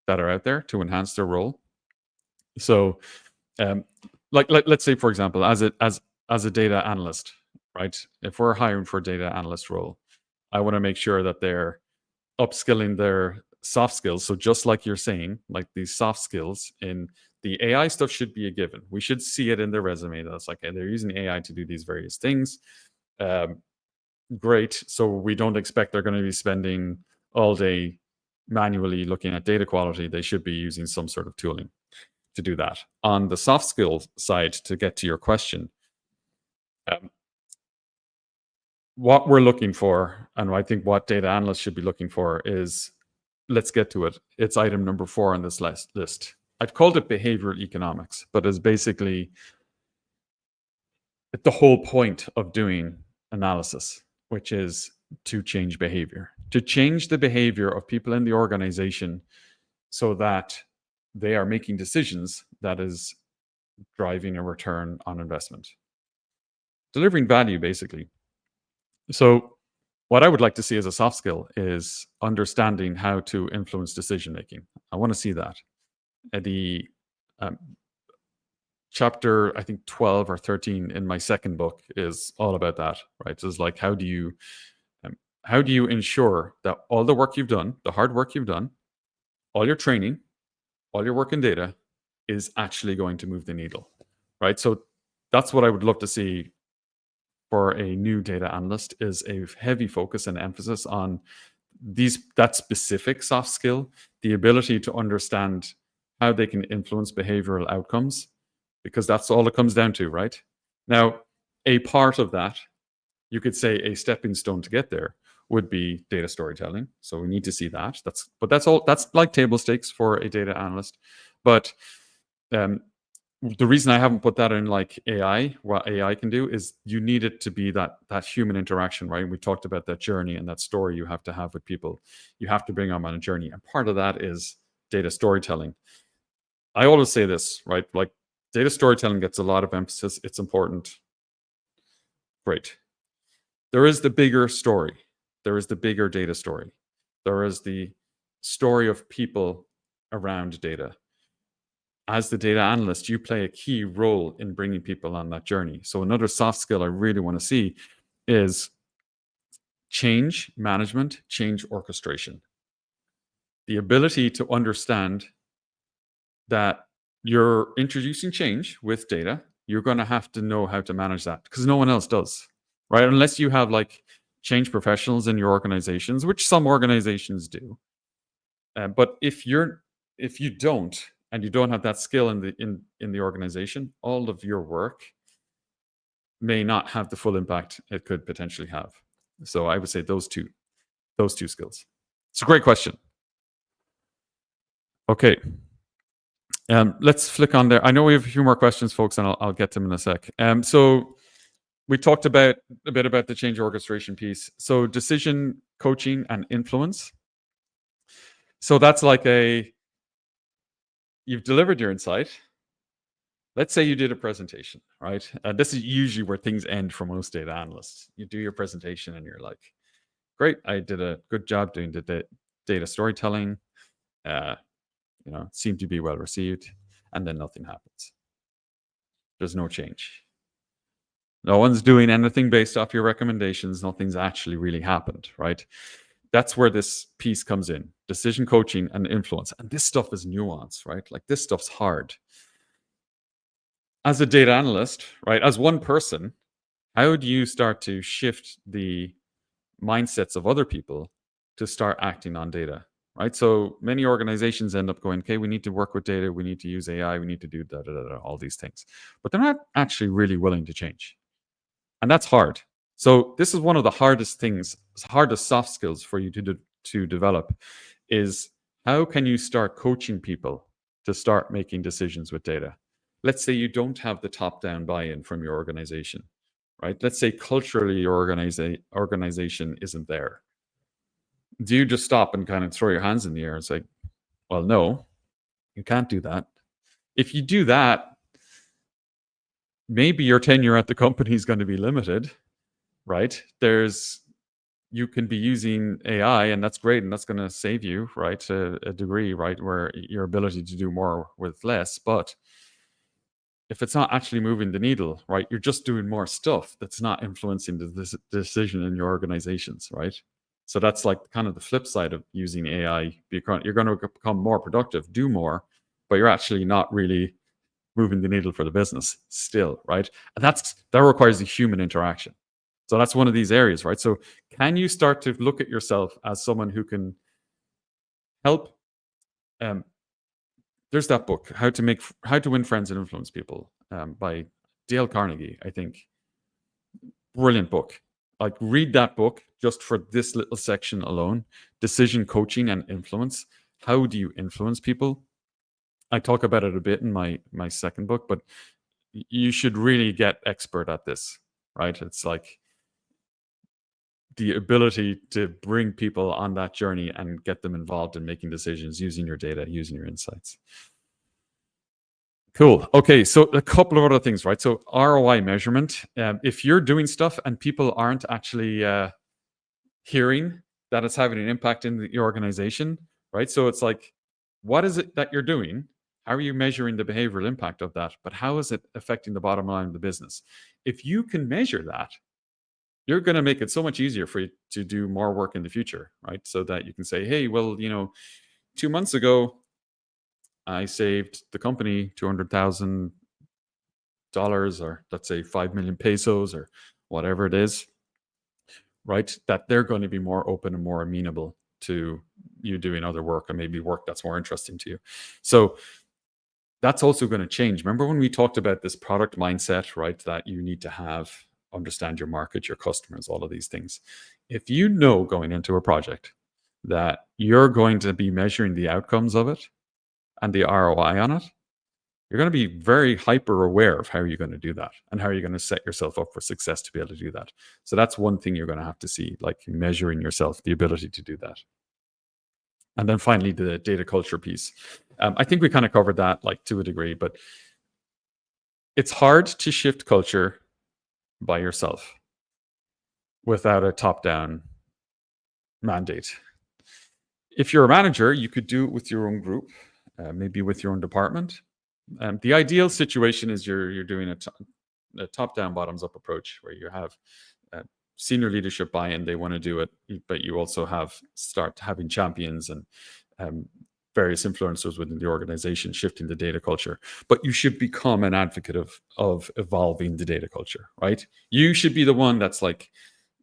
that are out there to enhance their role? So, um, let's say for example, as a data analyst, right? If we're hiring for a data analyst role, I want to make sure that they're upskilling their soft skills. So just like you're saying, like these soft skills in the AI stuff should be a given. We should see it in their resume. That's like, hey, they're using AI to do these various things. Um, Great. So we don't expect they're going to be spending all day manually looking at data quality. They should be using some sort of tooling to do that. On the soft skills side, to get to your question, um, what we're looking for, and I think what data analysts should be looking for is, let's get to it. It's item number 4 on this list. I've called it behavioral economics, but it's basically the whole point of doing analysis, which is to change behavior, to change the behavior of people in the organization so that they are making decisions that is driving a return on investment, delivering value, basically. So, what I would like to see as a soft skill is understanding how to influence decision making. I want to see that. The um, chapter, I think 12 or 13 in my second book is all about that, right? So it's like, um, how do you ensure that all the work you've done, the hard work you've done, all your training, all your work in data is actually going to move the needle, right? So that's what I would love to see for a new data analyst is a heavy focus and emphasis on that specific soft skill, the ability to understand how they can influence behavioral outcomes, because that's all it comes down to, right? Now, a part of that, you could say a stepping stone to get there would be data storytelling. So we need to see that. That's all. That's like table stakes for a data analyst. But um, the reason I haven't put that in like AI, what AI can do is you need it to be that human interaction, right? We talked about that journey and that story you have to have with people. You have to bring them on a journey, and part of that is data storytelling. I always say this, right? Like data storytelling gets a lot of emphasis. It's important. Great. There is the bigger story. There is the bigger data story. There is the story of people around data. As the data analyst, you play a key role in bringing people on that journey. So another soft skill I really want to see is change management, change orchestration. The ability to understand that you're introducing change with data, you're going to have to know how to manage that because no one else does, right? Unless you have like change professionals in your organizations, which some organizations do. But if you don't, and you don't have that skill in the organization, all of your work may not have the full impact it could potentially have. So I would say those two skills. It's a great question. Okay, let's flick on there. I know we have a few more questions, folks, and I'll get to them in a sec. So we talked about a bit about the change orchestration piece. So decision coaching and influence. So that's like you've delivered your insight. Let's say you did a presentation, right? This is usually where things end for most data analysts. You do your presentation and you're like, great, I did a good job doing the data storytelling. Uh, seemed to be well received, and then nothing happens. There's no change. No one's doing anything based off your recommendations. Nothing's actually really happened, right? That's where this piece comes in: decision coaching and influence. And this stuff is nuanced, right? Like this stuff's hard. As a data analyst, right? As one person, how do you start to shift the mindsets of other people to start acting on data, right? So many organizations end up going, okay, we need to work with data, we need to use AI, we need to do all these things, but they're not actually really willing to change, and that's hard. So this is one of the hardest things, hardest soft skills for you to develop, is How can you start coaching people to start making decisions with data? Let's say you don't have the top-down buy-in from your organization, right? Let's say culturally your organization isn't there. Do you just stop and kind of throw your hands in the air and say, well, no, you can't do that? If you do that, maybe your tenure at the company is going to be limited, right? You can be using AI, and that's great, and that's going to save you, right, to a degree, right, where your ability to do more with less. But if it's not actually moving the needle, right, you're just doing more stuff that's not influencing the decision in your organizations, right? So that's like kind of the flip side of using AI. You're going to become more productive, do more, but you're actually not really moving the needle for the business still, right? And that requires a human interaction. So that's one of these areas, right? So can you start to look at yourself as someone who can help? Um, there's that book, How to Win Friends and Influence People, by Dale Carnegie. I think brilliant book. Like read that book just for this little section alone: decision coaching and influence. How do you influence people? I talk about it a bit in my second book, but you should really get expert at this, right? It's like the ability to bring people on that journey and get them involved in making decisions using your data, using your insights. Cool. Okay, so a couple of other things, right? So ROI measurement. If you're doing stuff and people aren't actually hearing that it's having an impact in your organization, right? So it's like, what is it that you're doing? How are you measuring the behavioral impact of that? But how is it affecting the bottom line of the business? If you can measure that, you're going to make it so much easier for you to do more work in the future, right? So that you can say, hey, well, 2 months ago, I saved the company $200,000, or let's say 5 million pesos, or whatever it is, right? That they're going to be more open and more amenable to you doing other work, and maybe work that's more interesting to you. So that's also going to change. Remember when we talked about this product mindset, right? That you need to understand your market, your customers, all of these things. If you know going into a project that you're going to be measuring the outcomes of it and the ROI on it, you're going to be very hyper aware of how you're going to do that and how you're going to set yourself up for success to be able to do that. So that's one thing you're going to have to see, like measuring yourself, the ability to do that. And then finally, the data culture piece. I think we kind of covered that like to a degree, but it's hard to shift culture by yourself without a top-down mandate. If you're a manager, you could do it with your own group, maybe with your own department. The ideal situation is you're doing a top-down, bottoms-up approach where you have senior leadership buy-in. They want to do it, but you also start having champions and various influencers within the organization shifting the data culture. But you should become an advocate of evolving the data culture, right? You should be the one that's like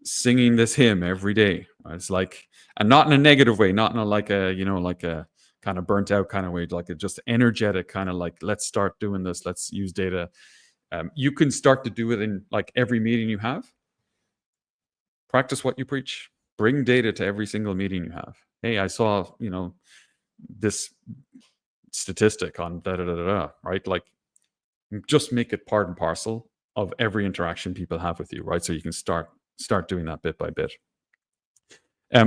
singing this hymn every day. Right? It's like, and not in a negative way, not in a like a kind of burnt out kind of way, like a just energetic kind of like, let's start doing this, let's use data. You can start to do it in like every meeting you have. Practice what you preach. Bring data to every single meeting you have. Hey, I saw this statistic on da da da da, right? Like, just make it part and parcel of every interaction people have with you, right? So you can start doing that bit by bit.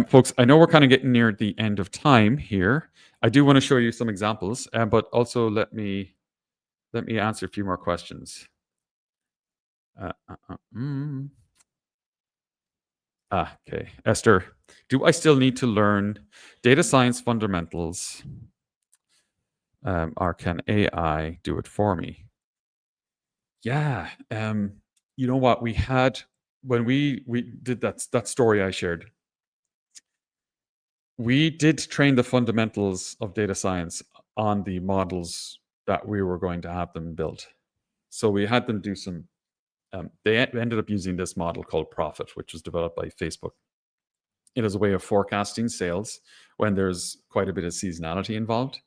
Folks, I know we're kind of getting near the end of time here. I do want to show you some examples, but also let me answer a few more questions. Okay, Esther, do I still need to learn data science fundamentals, or can AI do it for me? Yeah, you know what? We had when we did that story I shared. We did train the fundamentals of data science on the models that we were going to have them build. So we had them do some. They ended up using this model called Profit, which was developed by Facebook. It is a way of forecasting sales when there's quite a bit of seasonality involved.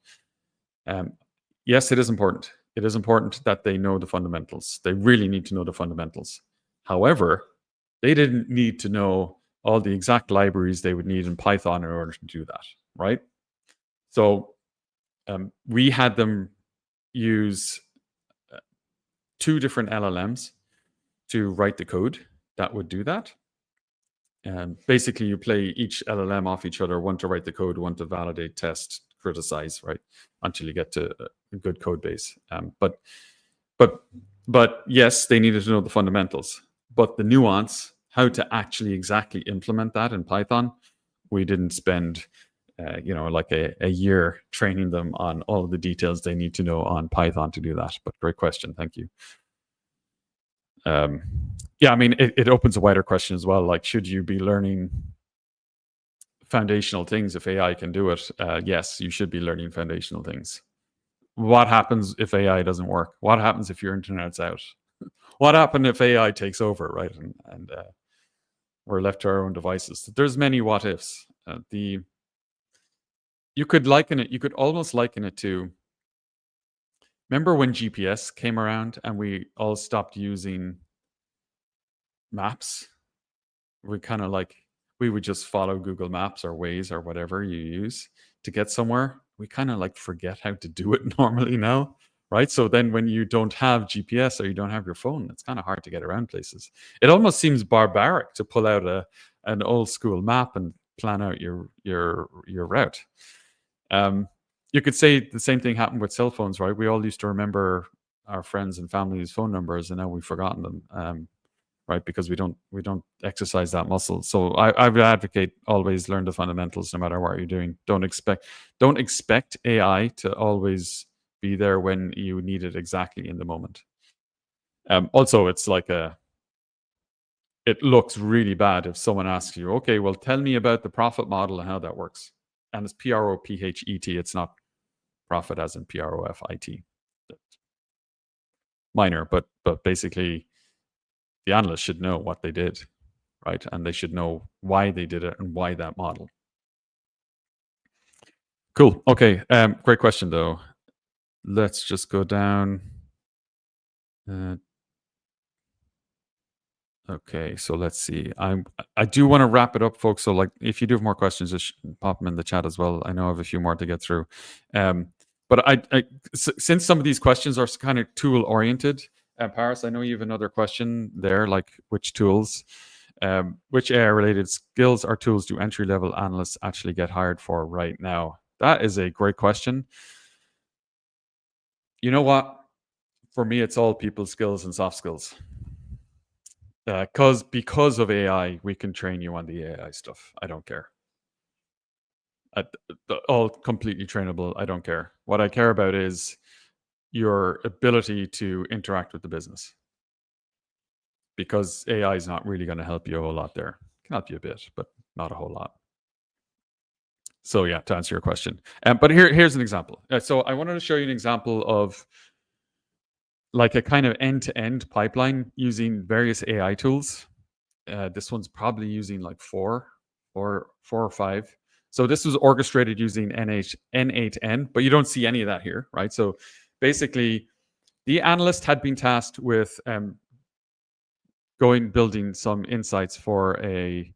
Yes, it is important. It is important that they know the fundamentals. They really need to know the fundamentals. However, they didn't need to know all the exact libraries they would need in Python in order to do that, right? So we had them use two different LLMs to write the code that would do that. And basically, you play each LLM off each other, one to write the code, one to validate, test, criticize, right, until you get to a good code base. But but yes, they needed to know the fundamentals. But the nuance, how to actually exactly implement that in Python, we didn't spend like a year training them on all of the details they need to know on Python to do that. But great question, thank you. Yeah, I mean, it opens a wider question as well. Like, should you be learning foundational things if AI can do it? Yes, you should be learning foundational things. What happens if AI doesn't work? What happens if your internet's out? What happens if AI takes over, right? And we're left to our own devices. There's many what ifs. You could almost liken it to, remember when GPS came around and we all stopped using maps? We would just follow Google Maps or Waze or whatever you use to get somewhere. We kind of like forget how to do it normally now, right? So then when you don't have GPS or you don't have your phone, it's kind of hard to get around places. It almost seems barbaric to pull out an old school map and plan out your route. You could say the same thing happened with cell phones, right? We all used to remember our friends and family's phone numbers, and now we've forgotten them. Right, because we don't exercise that muscle. So I would advocate always learn the fundamentals no matter what you're doing. Don't expect AI to always be there when you need it exactly in the moment. Also, it's like it looks really bad if someone asks you, okay, well, tell me about the profit model and how that works. And it's PROPHET. It's not profit as in PROFIT. Minor, but basically the analyst should know what they did, right? And they should know why they did it and why that model. Cool. Okay. Great question, though. Let's just go down. Okay, so let's see. I do want to wrap it up, folks. So, like, if you do have more questions, just pop them in the chat as well. I know I have a few more to get through. But since some of these questions are kind of tool oriented, Paris, I know you have another question there, like which tools, which AI related skills or tools do entry level analysts actually get hired for right now? That is a great question. You know what? For me, it's all people skills and soft skills. Because of AI, we can train you on the AI stuff. I don't care. All completely trainable. I don't care. What I care about is your ability to interact with the business. Because AI is not really going to help you a whole lot there. It can help you a bit, but not a whole lot. So yeah, to answer your question. But here's an example. So I wanted to show you an example of like a kind of end-to-end pipeline using various AI tools. This one's probably using like four or five. So this was orchestrated using N8N, but you don't see any of that here, right? So basically, the analyst had been tasked with building some insights for a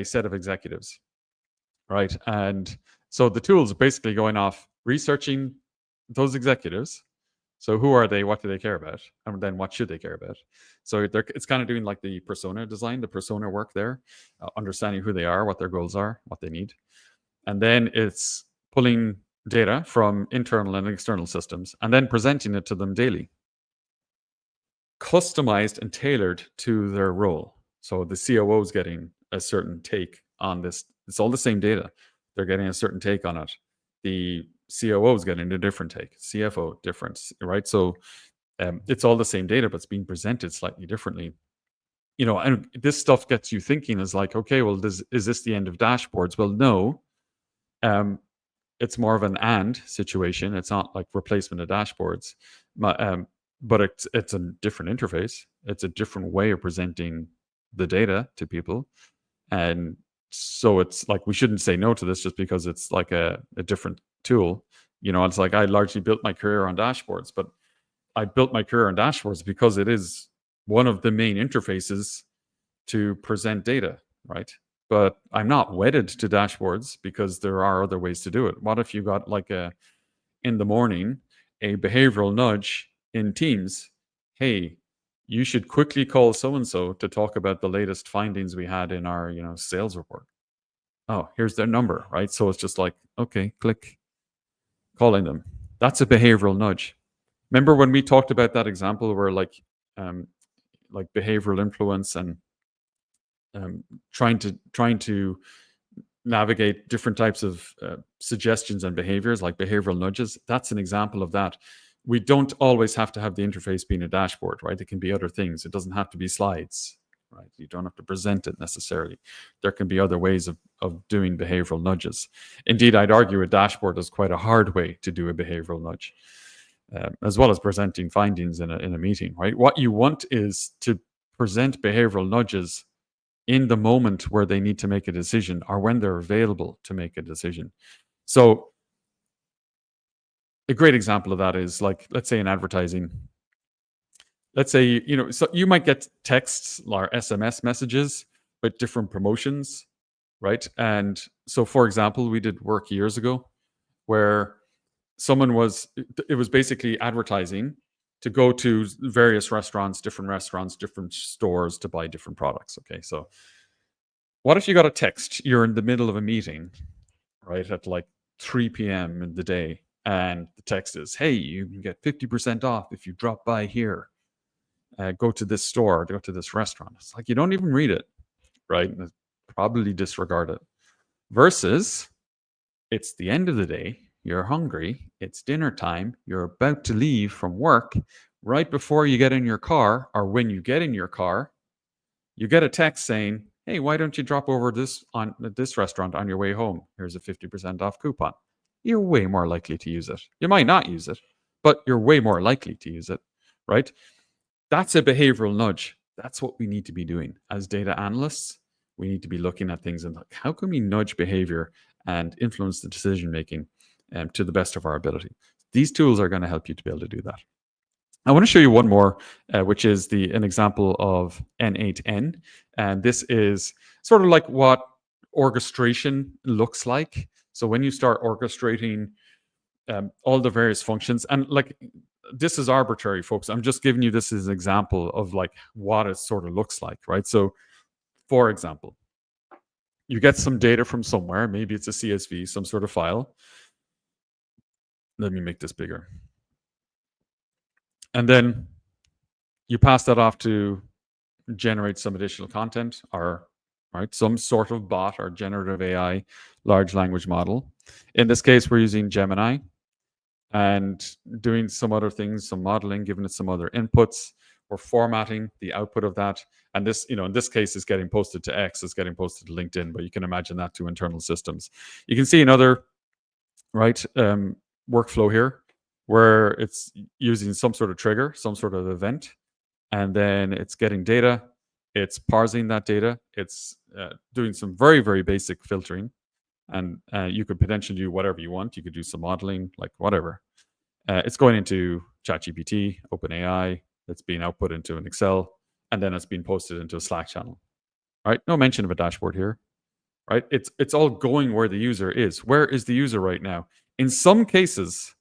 set of executives, right? And so the tools are basically going off researching those executives. So who are they? What do they care about? And then what should they care about? So it's kind of doing like the persona design, the persona work there, understanding who they are, what their goals are, what they need. And then it's pulling data from internal and external systems and then presenting it to them daily, customized and tailored to their role. So the COO is getting a certain take on this. It's all the same data. They're getting a certain take on it. The COO is getting a different take. CFO different, right? So it's all the same data, but it's being presented slightly differently. And this stuff gets you thinking is like, okay, well, is this the end of dashboards? Well, no. It's more of an and situation. It's not like replacement of dashboards, but it's a different interface. It's a different way of presenting the data to people, and so it's like we shouldn't say no to this just because it's like a different tool. It's like I largely built my career on dashboards, but I built my career on dashboards because it is one of the main interfaces to present data, right? but I'm not wedded to dashboards because there are other ways to do it. What if you got like in the morning a behavioral nudge in Teams? Hey, you should quickly call so and so to talk about the latest findings we had in our sales report. Oh, here's their number, right? So it's just like, okay, click, calling them. That's a behavioral nudge. Remember when we talked about that example where um, like behavioral influence and trying to navigate different types of suggestions and behaviors like behavioral nudges? That's an example of that. We don't always have to have the interface being a dashboard, right? It can be other things. It doesn't have to be slides, right? You don't have to present it necessarily. There can be other ways of doing behavioral nudges. Indeed, I'd argue a dashboard is quite a hard way to do a behavioral nudge, as well as presenting findings in a meeting, right? What you want is to present behavioral nudges in the moment where they need to make a decision or when they're available to make a decision. So a great example of that is, like, let's say in advertising, let's say, so you might get texts or SMS messages with different promotions, right? And so, for example, we did work years ago where it was basically advertising to go to various restaurants, different stores to buy different products. Okay. So what if you got a text? You're in the middle of a meeting, right, at like 3 p.m. in the day, and the text is, "Hey, you can get 50% off if you drop by here. Go to this store, go to this restaurant." It's like you don't even read it, right? And probably disregard it. Versus, it's the end of the day. You're hungry. It's dinner time. You're about to leave from work. Right before you get in your car, or when you get in your car, you get a text saying, "Hey, why don't you drop over this restaurant on your way home? Here's a 50% off coupon." You're way more likely to use it. You might not use it, but you're way more likely to use it, right? That's a behavioral nudge. That's what we need to be doing as data analysts. We need to be looking at things and like, how can we nudge behavior and influence the decision making to the best of our ability? These tools are going to help you to be able to do that. I want to show you one more, which is an example of N8N. And this is sort of like what orchestration looks like. So when you start orchestrating all the various functions, and like this is arbitrary, folks. I'm just giving you this as an example of like what it sort of looks like, right? So for example, you get some data from somewhere. Maybe it's a CSV, some sort of file. Let me make this bigger. And then you pass that off to generate some additional content, or right, some sort of bot or generative AI large language model. In this case, we're using Gemini and doing some other things, some modeling, giving it some other inputs. We're formatting the output of that. And this, in this case, is getting posted to X, is getting posted to LinkedIn, but you can imagine that to internal systems. You can see another workflow here where it's using some sort of trigger, some sort of event, and then it's getting data, it's parsing that data, it's doing some very, very basic filtering, and you could potentially do whatever you want. You could do some modeling, like whatever. It's going into ChatGPT, OpenAI, it's being output into an Excel, and then it's being posted into a Slack channel. Right? No mention of a dashboard here. Right? It's all going where the user is. Where is the user right now? In some cases,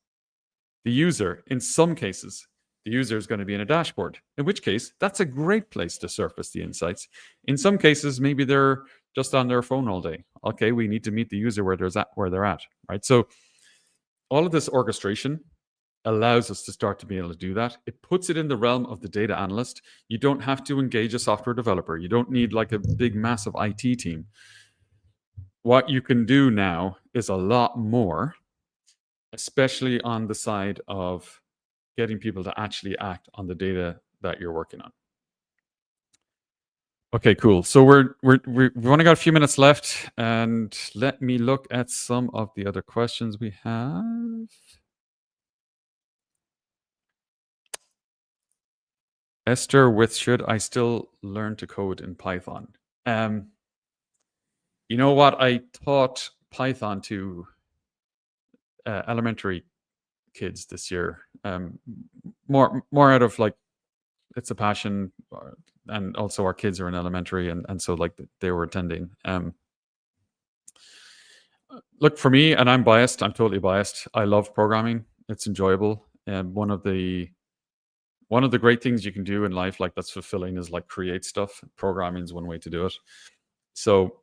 the user is going to be in a dashboard, in which case that's a great place to surface the insights. In some cases, maybe they're just on their phone all day. Okay, we need to meet the user where they're at, right? So all of this orchestration allows us to start to be able to do that. It puts it in the realm of the data analyst. You don't have to engage a software developer. You don't need like a big, massive IT team. What you can do now is a lot more, especially on the side of getting people to actually act on the data that you're working on. Okay, cool. So we've only got a few minutes left, and let me look at some of the other questions we have. Esther with, should I still learn to code in Python? You know what? I taught Python to elementary kids this year. More out of like, it's a passion, and also our kids are in elementary, and so like they were attending. Look, for me, and I'm biased. I'm totally biased. I love programming. It's enjoyable, and one of the great things you can do in life, like that's fulfilling, is like create stuff. Programming is one way to do it. So,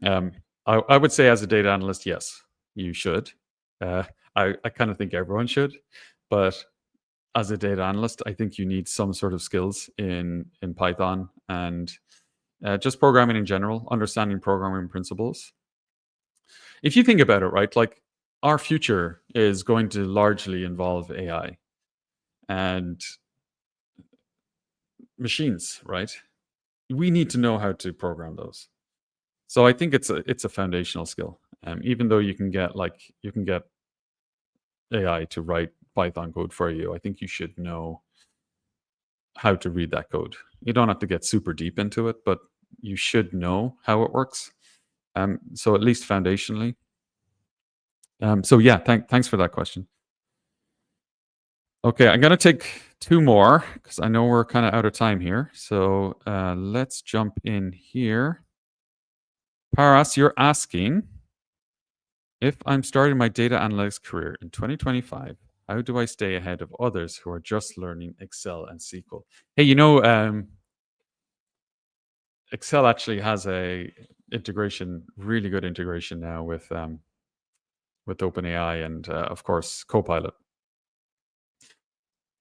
um, I would say as a data analyst, yes, you should. Uh, I kind of think everyone should, but as a data analyst, I think you need some sort of skills in Python and just programming in general, understanding programming principles. If you think about it, right, like our future is going to largely involve AI and machines, right? We need to know how to program those. So I think it's a foundational skill. Even though you can get AI to write Python code for you, I think you should know how to read that code. You don't have to get super deep into it, but you should know how it works. So at least foundationally. So yeah, thanks for that question. Okay, I'm gonna take two more because I know we're kind of out of time here. So let's jump in here. Paras, you're asking, if I'm starting my data analytics career in 2025, how do I stay ahead of others who are just learning Excel and SQL? Hey, Excel actually has a really good integration now with OpenAI and of course Copilot.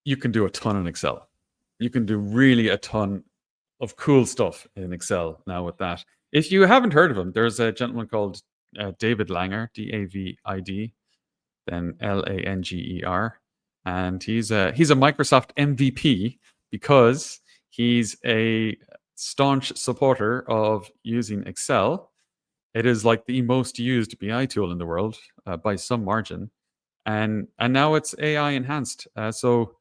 You can do a ton in Excel. You can do really a ton of cool stuff in Excel now with that. If you haven't heard of him, there's a gentleman called David Langer, David, then Langer, and he's a Microsoft MVP because he's a staunch supporter of using Excel. It is like the most used BI tool in the world by some margin, and now it's AI enhanced. So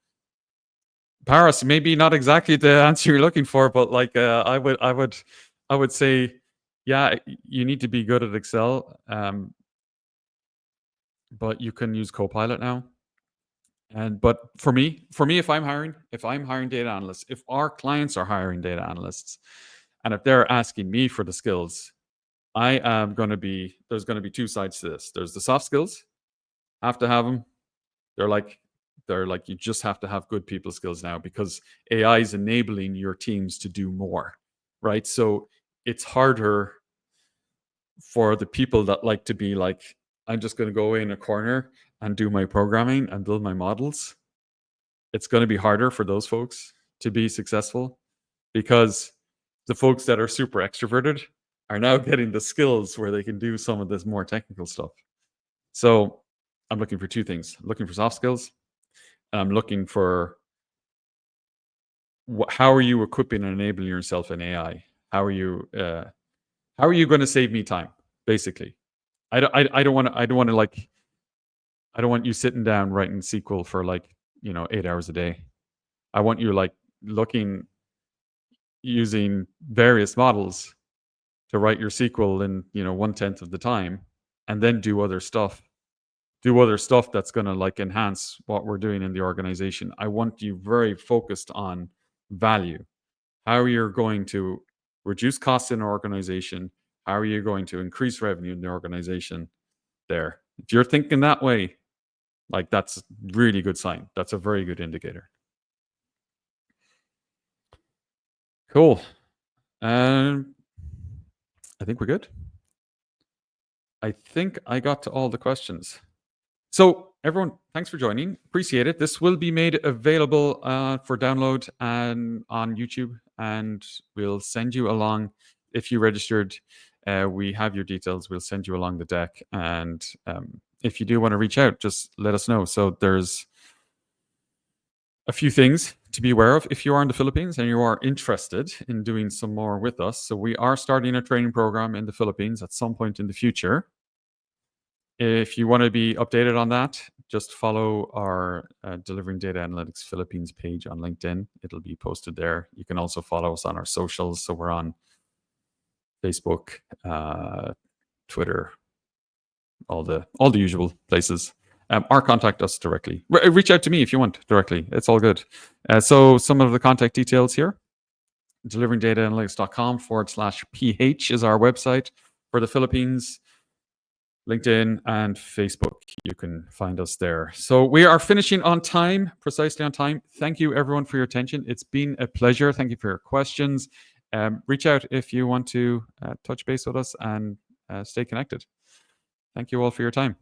Paris, maybe not exactly the answer you're looking for, but like I would say, yeah, you need to be good at Excel, but you can use Copilot now. And but for me, if I'm hiring data analysts, if our clients are hiring data analysts, and if they're asking me for the skills, I am going to be there's going to be two sides to this. There's the soft skills, have to have them. They're like they're like you just have to have good people skills now because AI is enabling your teams to do more, right? So it's harder for the people that like to be like, I'm just going to go in a corner and do my programming and build my models. It's going to be harder for those folks to be successful because the folks that are super extroverted are now getting the skills where they can do some of this more technical stuff. So I'm looking for two things. I'm looking for soft skills, and I'm looking for how are you equipping and enabling yourself in AI? How are you going to save me time? Basically, I don't want you sitting down writing SQL for like 8 hours a day. I want you like looking using various models to write your SQL in 1/10 of the time, and then do other stuff. Do other stuff that's going to like enhance what we're doing in the organization. I want you very focused on value. How you're going to reduce costs in our organization. How are you going to increase revenue in the organization? There. If you're thinking that way, like that's a really good sign. That's a very good indicator. Cool. Um, I think we're good. I think I got to all the questions. So, everyone, thanks for joining. Appreciate it. This will be made available for download and on YouTube, and we'll send you along. If you registered, we have your details. We'll send you along the deck, and if you do want to reach out, just let us know. So, there's a few things to be aware of if you are in the Philippines and you are interested in doing some more with us. So, we are starting a training program in the Philippines at some point in the future. If you want to be updated on that, just follow our Delivering Data Analytics Philippines page on LinkedIn. It'll be posted there. You can also follow us on our socials. So we're on Facebook, Twitter, all the usual places. Or contact us directly. Reach out to me if you want directly. It's all good. So some of the contact details here. Deliveringdataanalytics.com/PH is our website for the Philippines. LinkedIn and Facebook. You can find us there. So we are finishing on time, precisely on time. Thank you, everyone, for your attention. It's been a pleasure. Thank you for your questions. Reach out if you want to touch base with us and stay connected. Thank you all for your time.